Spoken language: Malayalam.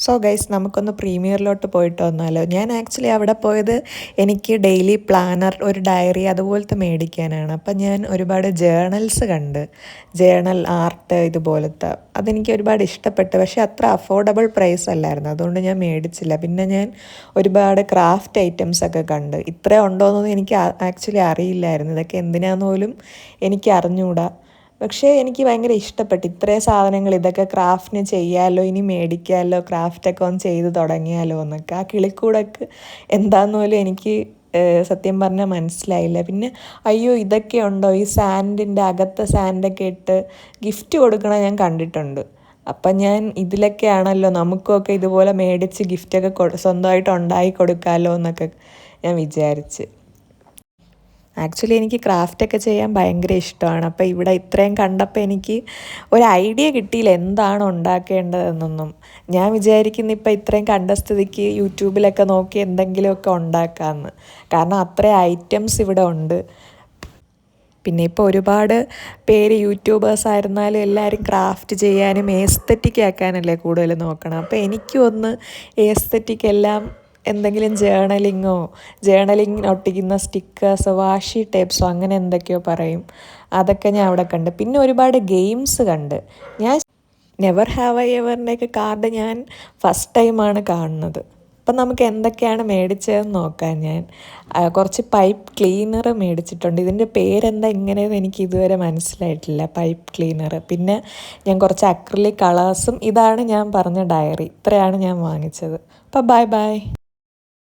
സോ ഗൈസ് നമുക്കൊന്ന് പ്രീമിയറിലോട്ട് പോയിട്ട് വന്നാലോ. ഞാൻ ആക്ച്വലി അവിടെ പോയത് എനിക്ക് ഡെയിലി പ്ലാനർ, ഒരു ഡയറി അതുപോലത്തെ മേടിക്കാനാണ്. അപ്പം ഞാൻ ഒരുപാട് ജേണൽസ് കണ്ട്, ജേണൽ ആർട്ട് ഇതുപോലത്തെ. അതെനിക്ക് ഒരുപാട് ഇഷ്ടപ്പെട്ടു. പക്ഷേ അത്ര അഫോർഡബിൾ പ്രൈസ് അല്ലായിരുന്നു, അതുകൊണ്ട് ഞാൻ മേടിച്ചില്ല. പിന്നെ ഞാൻ ഒരുപാട് ക്രാഫ്റ്റ് ഐറ്റംസ് ഒക്കെ കണ്ട്. ഇത്ര ഉണ്ടോയെന്നൊന്നും എനിക്ക് ആക്ച്വലി അറിയില്ലായിരുന്നു. ഇതൊക്കെ എന്തിനാന്ന് പോലും എനിക്ക് അറിഞ്ഞുകൂടാ. പക്ഷേ എനിക്ക് ഭയങ്കര ഇഷ്ടപ്പെട്ടു. ഇത്രയും സാധനങ്ങൾ, ഇതൊക്കെ ക്രാഫ്റ്റിന് ചെയ്യാമല്ലോ, ഇനി മേടിക്കാമല്ലോ, ക്രാഫ്റ്റൊക്കെ ഒന്ന് ചെയ്ത് തുടങ്ങിയാലോ എന്നൊക്കെ. ആ കിളിക്കൂടൊക്കെ എന്താന്ന് പോലും എനിക്ക് സത്യം പറഞ്ഞാൽ മനസ്സിലായില്ല. പിന്നെ അയ്യോ ഇതൊക്കെ ഉണ്ടോ, ഈ സാൻഡിൻ്റെ അകത്തെ സാൻഡൊക്കെ ഇട്ട് ഗിഫ്റ്റ് കൊടുക്കണ ഞാൻ കണ്ടിട്ടുണ്ട്. അപ്പം ഞാൻ ഇതിലൊക്കെയാണല്ലോ നമുക്കൊക്കെ ഇതുപോലെ മേടിച്ച് ഗിഫ്റ്റൊക്കെ സ്വന്തമായിട്ട് ഉണ്ടാക്കി കൊടുക്കാമല്ലോ എന്നൊക്കെ ഞാൻ വിചാരിച്ച്. ആക്ച്വലി എനിക്ക് ക്രാഫ്റ്റൊക്കെ ചെയ്യാൻ ഭയങ്കര ഇഷ്ടമാണ്. അപ്പോൾ ഇവിടെ ഇത്രയും കണ്ടപ്പോൾ എനിക്ക് ഒരു ഐഡിയ കിട്ടിയില്ല എന്താണ് ഉണ്ടാക്കേണ്ടതെന്നൊന്നും. ഞാൻ വിചാരിക്കുന്ന ഇപ്പം ഇത്രയും കണ്ട സ്ഥിതിക്ക് യൂട്യൂബിലൊക്കെ നോക്കി എന്തെങ്കിലുമൊക്കെ ഉണ്ടാക്കാമെന്ന്. കാരണം അത്രയും ഐറ്റംസ് ഇവിടെ ഉണ്ട്. പിന്നെ ഇപ്പോൾ ഒരുപാട് പേര് യൂട്യൂബേഴ്സ് ആയിരുന്നാലും എല്ലാവരും ക്രാഫ്റ്റ് ചെയ്യാനും ഏസ്തെറ്റിക് ആക്കാനല്ലേ കൂടുതൽ നോക്കണം. അപ്പോൾ എനിക്കും ഒന്ന് ഏസ്തെറ്റിക് എല്ലാം എന്തെങ്കിലും ജേണലിങ്ങിന് ഒട്ടിക്കുന്ന സ്റ്റിക്കേഴ്സോ വാഷി ടേപ്സോ അങ്ങനെ എന്തൊക്കെയോ പറയും, അതൊക്കെ ഞാൻ അവിടെ കണ്ട്. പിന്നെ ഒരുപാട് ഗെയിംസ് കണ്ട്. ഞാൻ നെവർ ഹാവ് ഐ എവറിൻ്റെയൊക്കെ കാർഡ് ഞാൻ ഫസ്റ്റ് ടൈമാണ് കാണുന്നത്. അപ്പം നമുക്ക് എന്തൊക്കെയാണ് മേടിച്ചതെന്ന് നോക്കാം. ഞാൻ കുറച്ച് പൈപ്പ് ക്ലീനർ മേടിച്ചിട്ടുണ്ട്. ഇതിൻ്റെ പേരെന്താ ഇങ്ങനെയെന്ന് എനിക്ക് ഇതുവരെ മനസ്സിലായിട്ടില്ല, പൈപ്പ് ക്ലീനർ. പിന്നെ ഞാൻ കുറച്ച് അക്രിലിക് കളേഴ്സും, ഇതാണ് ഞാൻ പറഞ്ഞ ഡയറി. ഇത്രയാണ് ഞാൻ വാങ്ങിച്ചത്. അപ്പം ബൈ ബൈ.